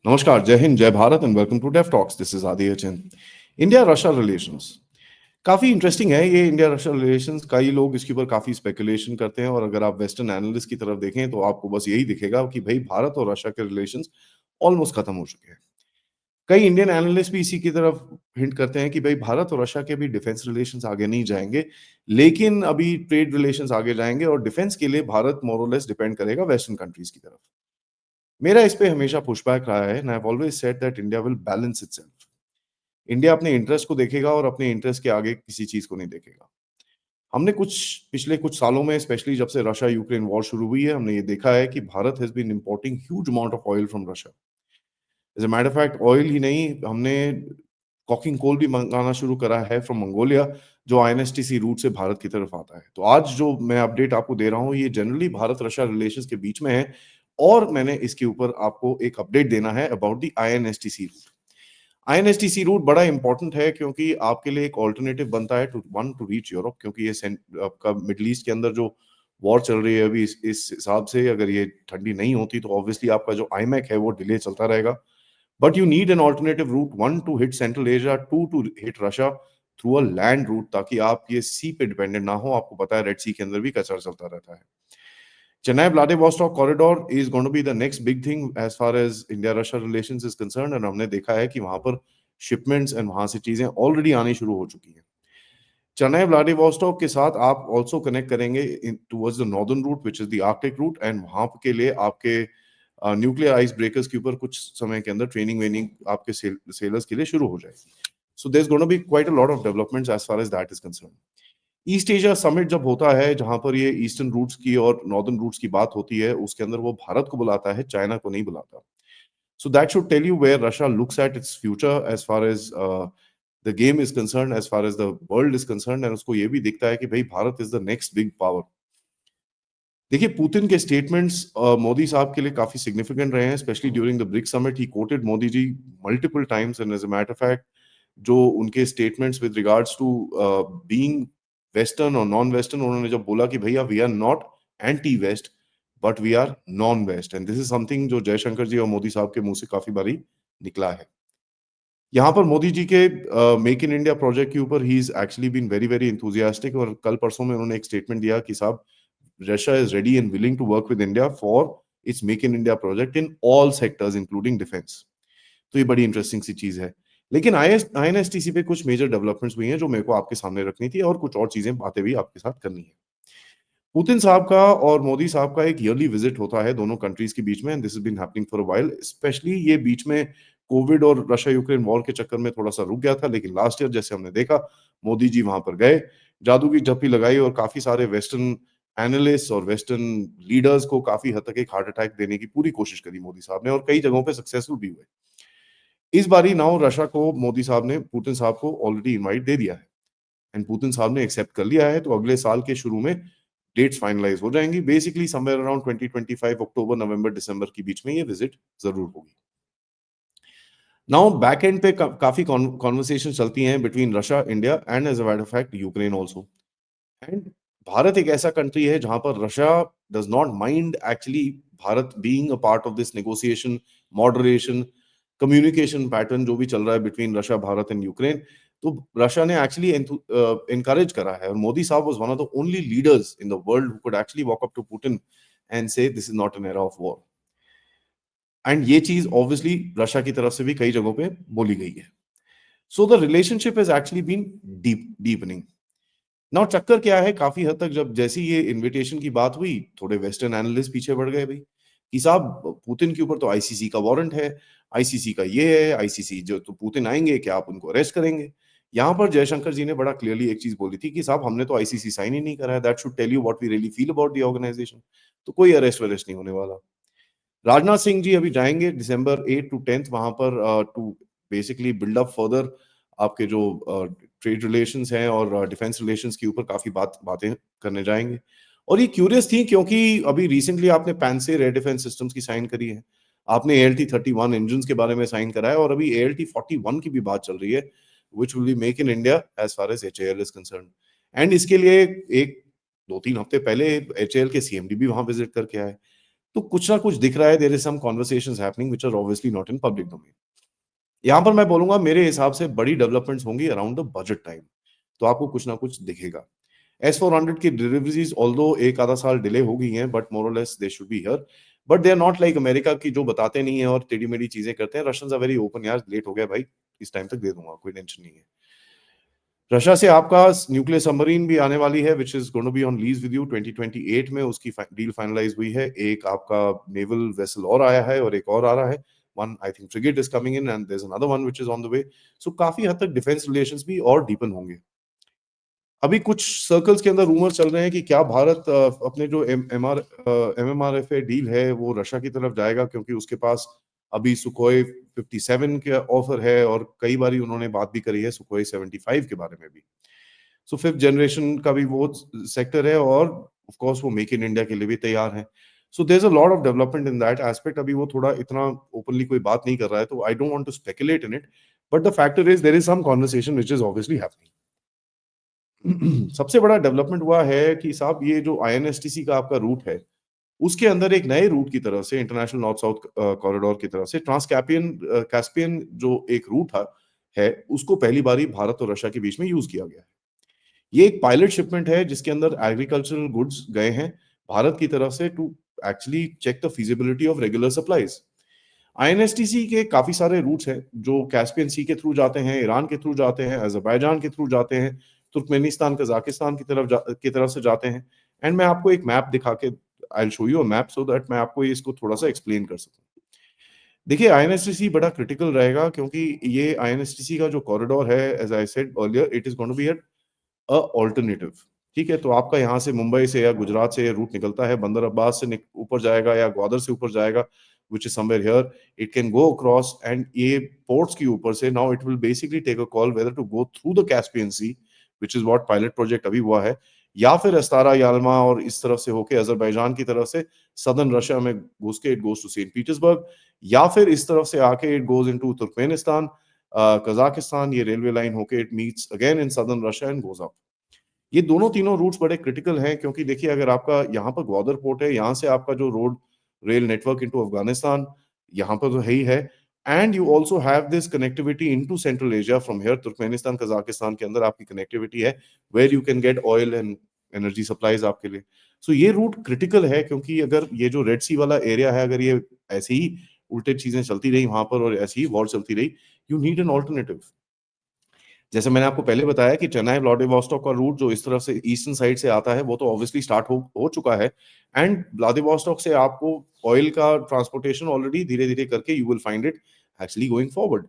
नमस्कार, जय हिंद, जय Bharat and welcome to Dave Talks. This is Aditya Jain. India Russia relations काफी इंटरेस्टिंग है। ये इंडिया रशिया रिलेशंस, कई लोग इसके ऊपर काफी स्पेकुलेशन करते हैं और अगर आप वेस्टर्न एनालिस्ट की तरफ देखें तो आपको बस यही दिखेगा कि भाई भारत और रशिया के रिलेशंस ऑलमोस्ट खत्म हो चुके हैं। कई इंडियन एनालिस्ट भी इसी की तरफ हिंट करते हैं कि भाई भारत और रशिया के भी डिफेंस रिलेशंस आगे नहीं जाएंगे, लेकिन अभी ट्रेड रिलेशंस आगे जाएंगे और डिफेंस के लिए भारत मोर और लेस डिपेंड करेगा वेस्टर्न कंट्रीज की तरफ। मेरा इस पे हमेशा पुशबैक रहा है and I have always said that India will balance itself. India अपने इंटरेस्ट को देखेगा और अपने इंटरेस्ट के आगे किसी चीज को नहीं देखेगा। हमने पिछले कुछ सालों में, स्पेशली जब से रशिया यूक्रेन वॉर शुरू हुई है, हमने ये देखा है कि Bharat has been importing huge amount of oil from Russia. As a matter of fact, oil ही नहीं, हमने कॉकिंग कोल भी मंगाना शुरू करा है फ्रॉम मंगोलिया, जो आईएनएसटीसी रूट से भारत की तरफ आता है। तो आज जो मैं अपडेट आपको दे रहा हूँ, ये जनरली भारत रशिया रिलेशंस के बीच में है और मैंने इसके ऊपर आपको एक अपडेट देना है about the INSTC route. INSTC route बड़ा इंपॉर्टेंट है क्योंकि आपके लिए एक ऑल्टरनेटिव बनता है टू रीच यूरोप, क्योंकि ये आपका मिडल ईस्ट के अंदर जो वॉर चल रही है अभी, इस हिसाब से अगर ये ठंडी नहीं होती तो ऑब्वियसली आपका जो आईमैक है वो डिले चलता रहेगा। But you need an alternative route, one to hit Central Asia, two to hit Russia through a land route, ताकि आप ये सी पे डिपेंडेंट ना हो। आपको पता है रेड सी के अंदर भी कचरा चलता रहता है। Chennai Vladivostok corridor is going to be the next big thing as far as India Russia relations is concerned, and हमने देखा है कि वहां पर शिपमेंट्स एंड वहां से चीजें ऑलरेडी आनी शुरू हो चुकी हैं। चेन्नई व्लादिवोस्टॉक के साथ आप ऑल्सो कनेक्ट करेंगे towards the northern route which is the Arctic route, and वहां के लिए आपके न्यूक्लियर आइस ब्रेकर्स के ऊपर कुछ समय के अंदर ट्रेनिंग वेनिंग आपके सेलर्स के लिए शुरू हो जाएगी। So there is going to be quite a lot of developments as far as that is concern. East Asia summit जब होता है, जहां पर ये ईस्टर्न रूट्स की और नॉर्दर्न रूट्स की बात होती है, उसके अंदर वो भारत को बुलाता है, चाइना को नहीं बुलाता। So that should tell you where Russia looks at its future as far as the game is concern, as far as the world is concern, and उसको ये भी दिखता है कि भाई Bharat is the next big power. देखिए, Putin के statements Modi साहब के लिए काफी सिग्निफिकेंट रहे हैं, specially during the BRICS summit. He quoted Modi ji multiple times, and as a matter fact जो उनके statements with regards to being western or non western, उन्होंने जब बोला कि भैया we are not anti west but we are non west, and this is something जो जयशंकर जी और मोदी साहब के मुंह से काफी बारी निकला है। यहाँ पर मोदी जी के मेक इन इंडिया प्रोजेक्ट के ऊपर he is actually been very very enthusiastic, और कल परसों में उन्होंने एक स्टेटमेंट दिया कि साहब, Russia is ready and willing to work with India for its make in India project in all sectors including defence. तो ये बड़ी इंटरेस्टिंग सी चीज है। लेकिन आईएनएसटीसी पे कुछ मेजर डेवलपमेंट्स हुई हैं जो मेरे को आपके सामने रखनी थी, और कुछ और चीजें बातें भी आपके साथ करनी है। पुतिन साहब का और मोदी साहब का एक ईयरली विजिट होता है दोनों कंट्रीज के बीच में, and this has been happening for a while. Specially ये बीच में कोविड और रशिया यूक्रेन वॉर के चक्कर में थोड़ा सा रुक गया था, लेकिन लास्ट ईयर जैसे हमने देखा, मोदी जी वहां पर गए, जादू की झप्पी लगाई और काफी सारे वेस्टर्न एनालिस्ट और वेस्टर्न लीडर्स को काफी हद तक एक हार्ट अटैक देने की पूरी कोशिश करी मोदी साहब ने, और कई जगहों पे सक्सेसफुल भी हुए। इस बारी नाउ रशिया को मोदी साहब ने पुतिन साहब को ऑलरेडी इनवाइट दे दिया है, एंड पुतिन साहब ने एक्सेप्ट कर लिया है। तो अगले साल के शुरू में डेट्स फाइनलाइज हो जाएंगी। बेसिकली समवेयर अराउंड 2025 अक्टूबर नवंबर दिसंबर के बीच में ये विजिट जरूर होगी। नाउ बैक एंड पे काफी कॉन्वर्सेशन चलती हैं between Russia, India and as a matter of fact Ukraine also. And Bharat एक ऐसा कंट्री है जहां पर Russia does not mind actually Bharat being a part of this negotiation, moderation, communication pattern जो भी चल रहा है between Russia, Bharat and Ukraine. तो रशिया ने एक्चुअली encourage करा है, और मोदी साहब was one of the only leaders in the world who could actually walk up to Putin and say this is not an era of war. And ये चीज obviously Russia की तरफ से भी कई जगहों पे बोली गई है। So the relationship has actually been deepening. Now चक्कर क्या है, काफी हद तक जब जैसी ये इनविटेशन की बात हुई, थोड़े वेस्टर्न एनालिस्ट पीछे बढ़ गए भाई कि साहब, पुतिन के ऊपर तो आईसीसी का वारंट है, आईसीसी का ये है, आईसीसी जो तो पुतिन आएंगे क्या आप उनको अरेस्ट करेंगे। यहाँ पर जयशंकर जी ने बड़ा क्लियरली एक चीज बोली थी कि साहब, हमने तो आईसीसी साइन ही नहीं करा है, that should tell you what we really feel about the organisation. तो कोई अरेस्ट वरेस्ट नहीं होने वाला। राजनाथ सिंह जी अभी जाएंगे दिसंबर 8 टू 10 वहां पर to basically build up further आपके जो ट्रेड रिलेशंस हैं और डिफेंस रिलेशंस के ऊपर काफी बातें करने जाएंगे। और ये क्यूरियस थी क्योंकि अभी रिसेंटली आपने पैंसेर एयर डिफेंस सिस्टम्स की साइन करी है, आपने ALT-31 इंजन के बारे में साइन करा है, और अभी ALT-41 की भी बात चल रही है which will be make in India as far as HAL is concern. And इसके लिए एक 2-3 हफ्ते पहले HAL के CMD भी वहां विजिट करके आए। तो कुछ ना कुछ दिख रहा है, there is some conversations happening which are obviously not in public domain. यहाँ पर मैं बोलूंगा मेरे हिसाब से बड़ी डेवलपमेंट्स होंगी अराउंड द बजट टाइम, तो आपको कुछ ना कुछ दिखेगा। S-400 की डिलीवरीज ऑल्दो एक आधा साल डिले हो गई हैं, but more or less they should be here. But they are not like America की जो बताते नहीं है और टेढ़ी मेढ़ी चीजें करते हैं। रशियंस आर वेरी ओपन, यार लेट हो गया भाई, इस टाइम तक दे दूंगा, कोई टेंशन नहीं है। रशिया से आपका न्यूक्लियर सबमरीन भी आने वाली है, which is going to be on lease with you. 2028 में उसकी डील फाइनलाइज हुई है। एक आपका नेवल वेसल और आया है और एक और आ रहा है। One I think frigate is coming in and there is another one which is on the way. So काफी हद तक डिफेंस रिलेशंस भी और डीपन होंगे। अभी कुछ सर्कल्स के अंदर रूमर चल रहे हैं कि क्या भारत अपने जो एमएमआरएफए डील है वो रशिया की तरफ जाएगा, क्योंकि उसके पास अभी सुखोई 57 के ऑफर है और कई बारी उन्होंने बात भी करी है सुखोई 75 के बारे में भी। सो फिफ्थ जनरेशन का भी वो सेक्टर है और ऑफ कोर्स वो मेक इन इंडिया के लिए भी तैयार है। So there is a lot of development in that aspect. अभी वो थोड़ा इतना ओपनली कोई बात नहीं कर रहा है, तो I don't want to speculate in it, but the factor is there is some conversation which is obviously happening. सबसे बड़ा डेवलपमेंट हुआ है कि साहब ये जो आईएनएसटीसी का आपका रूट है, उसके अंदर एक नए रूट की तरफ से इंटरनेशनल नॉर्थ साउथ कॉरिडोर की तरफ से ट्रांस कैस्पियन कैस्पियन जो एक रूट था है, उसको पहली बारी भारत और रशिया के बीच में यूज किया गया है। ये एक पायलट शिपमेंट है जिसके अंदर एग्रीकल्चरल गुड्स गए हैं भारत की तरफ से to actually check the feasibility of regular supplies. INSTC के काफी सारे रूट्स हैं जो कैस्पियन सी के थ्रू जाते हैं, ईरान के थ्रू जाते हैं, अजरबैजान के थ्रू जाते हैं, तुर्कमेनिस्तान, कजाकिस्तान की तरफ से जाते हैं। एंड मैं आपको एक मैप दिखा के I will show you a map so that मैं आपको इसको थोड़ा सा एक्सप्लेन कर सकूं। देखिए आईएनएसटीसी बड़ा क्रिटिकल रहेगा क्योंकि ये आईएनएसटीसी का जो कॉरिडोर है, as I said earlier, it is going to be alternative. ठीक है, तो आपका यहाँ से मुंबई से या गुजरात से रूट निकलता है, बंदर अब्बास से ऊपर जाएगा या ग्वादर से ऊपर जाएगा, which is somewhere here. It can go across and ये पोर्ट्स के ऊपर से now it will basically take a call whether to go through the Caspian Sea, which is what pilot project अभी हुआ है, या फिर अस्तारा याल्मा और इस तरफ से होके अजरबैजान की तरफ से सदर्न रशिया में घुस के it goes to Saint Petersburg, या फिर इस तरफ से आके it goes into Turkmenistan, Kazakhstan, ये रेलवे लाइन होके it meets again in southern Russia and goes up. ये दोनों तीनों रूट्स बड़े क्रिटिकल हैं क्योंकि देखिए अगर आपका यहाँ पर ग्वादर पोर्ट है, यहाँ से आपका जो road rail network into Afghanistan यहाँ पर तो है ही है, and you also have this connectivity into Central Asia from here, Turkmenistan Kazakhstan के अंदर आपकी कनेक्टिविटी है where you can get oil and energy supplies आपके लिए। सो ये रूट क्रिटिकल है क्योंकि अगर ये जो रेड सी वाला एरिया है, अगर ये ऐसे ही उल्टे चीजें चलती रही वहां पर और ऐसी ही वॉर चलती रही, यू नीड एन ऑल्टरनेटिव। जैसे मैंने आपको पहले बताया कि चेन्नई व्लादिवोस्टोक का रूट जो इस तरफ से ईस्टर्न साइड से आता है वो तो ऑब्वियसली स्टार्ट हो चुका है, एंड व्लादिवोस्टोक से आपको ऑयल का ट्रांसपोर्टेशन ऑलरेडी धीरे धीरे करके you will find it actually going forward.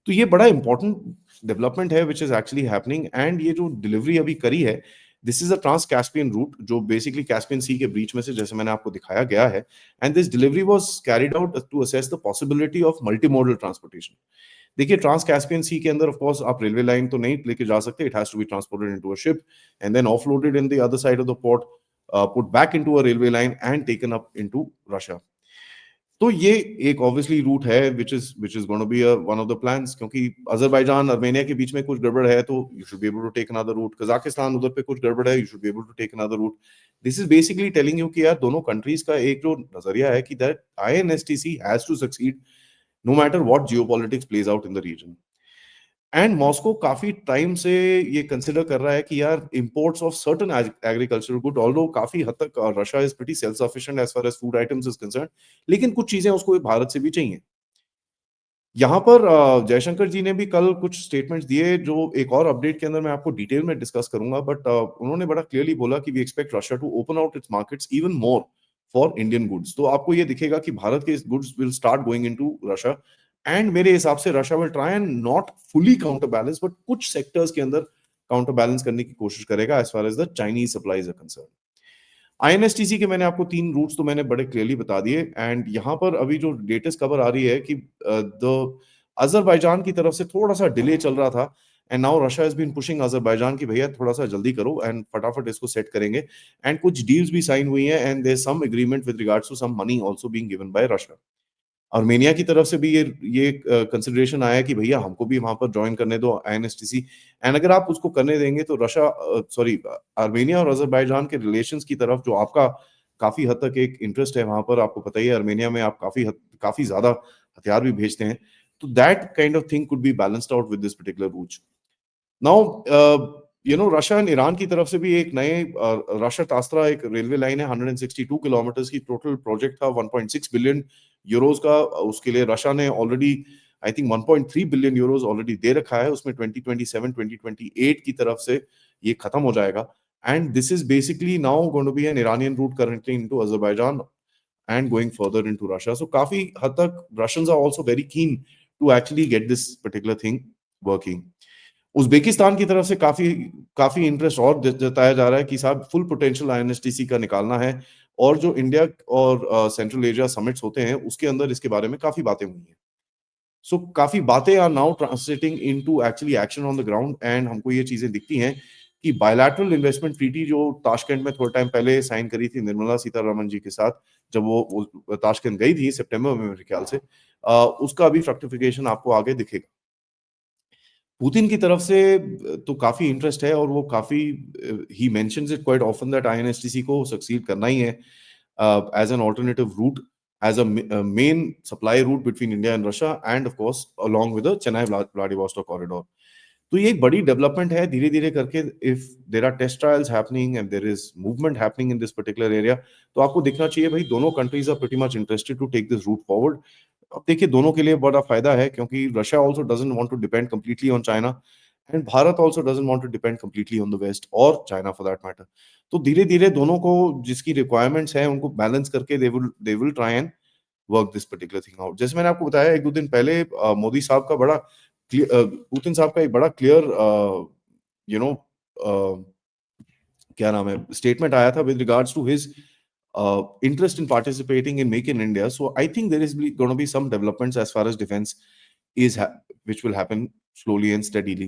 तो ये बड़ा इंपॉर्टेंट डेवलपमेंट है which is actually happening, and ये जो डिलीवरी अभी करी है, this is a trans Caspian route जो बेसिकली कैस्पियन सी के बीच में से जैसे मैंने आपको दिखाया गया है, and this delivery was carried out to assess the possibility of multi modal transportation. देखिए ट्रांस कैस्पियन सी के अंदर ऑफ कोर्स आप रेलवे लाइन तो नहीं लेके जा सकते, it has to be transported into a ship and then offloaded in the other side of the port, put back into a railway line and taken up into Russia. तो ये एक obviously route है which is going to be one of the plans, क्योंकि Azerbaijan Armenia के बीच में कुछ गड़बड़ है तो you should be able to take another route, Kazakhstan उधर पे कुछ गड़बड़ है, you should be able to take another route. This is basically telling you कि यार दोनों कंट्रीज का एक जो नजरिया है कि that INSTC has to succeed no matter what geopolitics plays out in the region. And Moscow काफी टाइम से ये कंसिडर कर रहा है कि यार imports of certain agricultural good, although काफी हद तक Russia is pretty self sufficient as far as food items is concern, लेकिन कुछ चीजें उसको भारत से भी चाहिए। यहाँ पर जयशंकर जी ने भी कल कुछ स्टेटमेंट्स दिए जो एक और अपडेट के अंदर मैं आपको डिटेल में डिस्कस करूंगा, बट उन्होंने बड़ा क्लियरली बोला कि we expect Russia to open out its markets even more for Indian goods. तो आपको ये दिखेगा कि भारत के goods will start going into Russia, and मेरे हिसाब से Russia will try and not fully counter balance but कुछ सेक्टर्स के अंदर काउंटर बैलेंस करने की कोशिश करेगा as far as the Chinese supplies are concern. INSTC के मैंने आपको 3 रूट्स तो मैंने बड़े क्लियरली बता दिए, एंड यहाँ पर अभी जो लेटेस्ट खबर आ रही है कि द अजरबैजान की तरफ से थोड़ा सा डिले चल रहा था, and now Russia has been pushing Azerbaijan की भैया थोड़ा सा जल्दी करो एंड फटाफट इसको सेट करेंगे, एंड कुछ डील्स भी साइन हुई हैं and there some agreement with regards to some money also being given by Russia. Armenia की तरफ से भी ये कंसिडरेशन आया कि भैया हमको भी वहां पर ज्वाइन करने दो आईएनएसटीसी, एंड अगर आप उसको करने देंगे तो रशिया सॉरी आर्मेनिया और अजरबैजान के रिलेशंस की तरफ जो आपका काफ़ी हद तक एक इंटरेस्ट है वहाँ पर, आपको पता ही है अर्मेनिया में आप काफ़ी ज़्यादा हथियार भी भेजते हैं। तो that kind of thing could be balanced out with this particular route. Now Russia and Iran की तरफ से भी एक नए रशिया तास्त्रा एक रेलवे लाइन है 162 किलोमीटर्स की, टोटल प्रोजेक्ट था 1.6 बिलियन यूरोस का। उसके लिए रशिया ने already I think 1.3 billion euros already दे रखा है। उसमें 2027 2028 की तरफ से ये खत्म हो जाएगा। And this is basically now going to be an Iranian route currently into Azerbaijan and going further into Russia. So काफी हद तक Russians are also very keen to actually get this particular thing working. Uzbekistan की तरफ से काफी काफी interest और जताया जा रहा है कि साहब फुल पोटेंशियल आईएनएसटीसी का निकालना है, और जो इंडिया और सेंट्रल एशिया समिट्स होते हैं उसके अंदर इसके बारे में काफी बातें हुई हैं। सो काफी बातें are now translating into actually action on the ground, and हमको ये चीजें दिखती हैं कि बायलैटरल इन्वेस्टमेंट ट्रीटी जो ताशकंद में थोड़ा टाइम पहले साइन करी थी निर्मला सीतारमण जी के साथ, जब वो ताशकंद गई थी सितंबर में मेरे ख्याल से, उसका अभी फ्रक्टिफिकेशन आपको आगे दिखेगा। पुतिन की तरफ से तो काफी इंटरेस्ट है, और वो काफी ही mentions it quite often that INSTC को सक्सीड करना ही है as an alternative route, as a main supply route between India and Russia, and of course along with the Chennai Vladivostok corridor. तो ये एक बड़ी डेवलपमेंट है धीरे धीरे करके। If there are test trials happening and there is movement happening in this particular area, तो आपको दिखना चाहिए भाई दोनों countries are pretty much interested to take this route forward. अब देखिए दोनों के लिए बड़ा फायदा है, क्योंकि Russia also doesn't want to depend completely on China, and Bharat also doesn't want to depend completely on the west or China for that matter. तो धीरे धीरे दोनों को जिसकी रिक्वायरमेंट्स है उनको बैलेंस करके they will try and work this particular thing out. जैसे मैंने आपको बताया एक दो दिन पहले मोदी साहब का बड़ा पुतिन साहब का एक बड़ा क्लियर यू नो क्या नाम है स्टेटमेंट आया था with regards to his interest in participating in Make in India. So I think there is going to be some developments as far as defense which will happen slowly and steadily.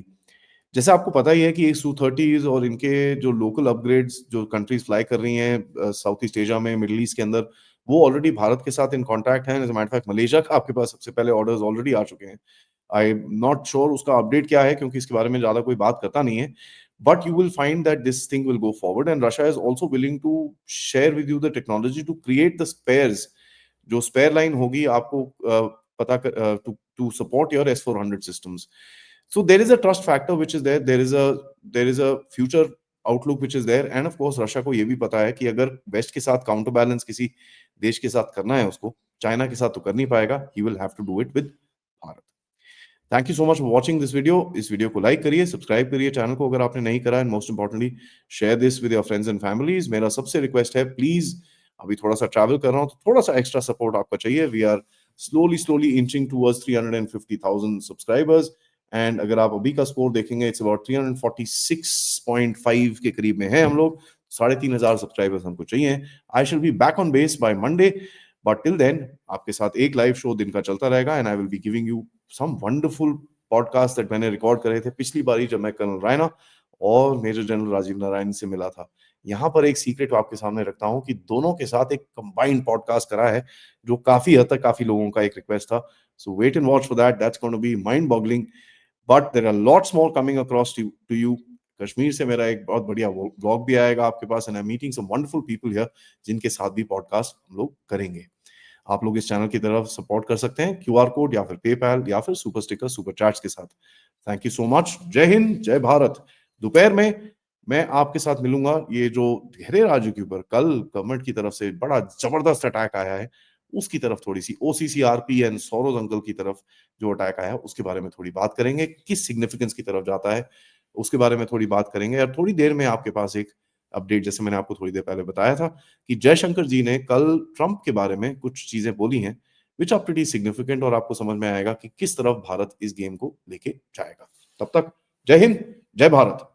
जैसे आपको पता ही है कि Su-30s और इनके जो local upgrades जो countries fly कर रही हैं साउथ ईस्ट एशिया में, मिडिल ईस्ट के अंदर, वो ऑलरेडी भारत के साथ इन कांटेक्ट हैं। As a matter of fact Malaysia का आपके पास सबसे पहले ऑर्डर्स ऑलरेडी आ चुके हैं। आई एम नॉट श्योर उसका अपडेट क्या है, क्योंकि इसके बारे में ज्यादा कोई बात करता नहीं है। But you will find that this thing will go forward, and Russia is also willing to share with you the technology to create the spares. जो spare line होगी आपको पता to support your S400 systems. So there is a trust factor which is there. There is a future outlook which is there, and of course Russia को ये भी पता है कि अगर West के साथ counter balance किसी देश के साथ करना है उसको, चाइना के साथ तो कर नहीं पाएगा। He will have to do it with Bharat. Thank you so much for watching this video. इस वीडियो को लाइक करिए, सब्सक्राइब करिए चैनल को अगर आपने नहीं करा, and most importantly share this with your friends and families. मेरा सबसे रिक्वेस्ट है प्लीज, अभी थोड़ा सा ट्रैवल कर रहा हूँ तो थोड़ा सा एक्स्ट्रा सपोर्ट आपका चाहिए। We are slowly inching towards 350,000 subscribers, and अगर आप अभी का स्कोर देखेंगे इट्स अबाउट 346.5 के करीब में है हम लोग। 3,500 सब्सक्राइबर्स हमको चाहिए। I shall be back on base by Monday, but till then आपके साथ एक लाइव शो दिन का चलता रहेगा, and I will be giving you some wonderful podcast that मैंने रिकॉर्ड करे थे पिछली बारी जब मैं कर्नल रायना और मेजर जनरल राजीव नारायण से मिला था। यहाँ पर एक सीक्रेट आपके सामने रखता हूँ कि दोनों के साथ एक कंबाइंड पॉडकास्ट करा है, जो काफी हद तक काफी लोगों का एक रिक्वेस्ट था। So wait and watch for that, that's going to be mind boggling, but there are lots more coming across to you. Kashmir से मेरा एक बहुत बढ़िया व्लॉग भी आएगा आपके पास, and I am meeting some wonderful people here जिनके साथ भी पॉडकास्ट हम लोग करेंगे। आप लोग इस चैनल की तरफ सपोर्ट कर सकते हैं क्यूआर कोड या फिर पेपैल या फिर सुपर स्टिकर सुपर चैट्स के साथ। Thank you so much. जय हिंद, जय भारत। दोपहर में मैं आपके साथ मिलूंगा। ये जो गहरे राज्यों के ऊपर कल गवर्नमेंट की तरफ से बड़ा जबरदस्त अटैक आया है, उसकी तरफ थोड़ी सी ओसीसीआरपी एंड सौरव अंकल की तरफ जो अटैक आया है उसके बारे में थोड़ी बात करेंगे, किस सिग्निफिकेंस की तरफ जाता है उसके बारे में थोड़ी बात करेंगे। और थोड़ी देर में आपके पास एक अपडेट, जैसे मैंने आपको थोड़ी देर पहले बताया था कि जयशंकर जी ने कल ट्रंप के बारे में कुछ चीजें बोली हैं विच आर प्रीटी सिग्निफिकेंट, और आपको समझ में आएगा कि किस तरफ भारत इस गेम को लेके जाएगा। तब तक जय हिंद, जय भारत।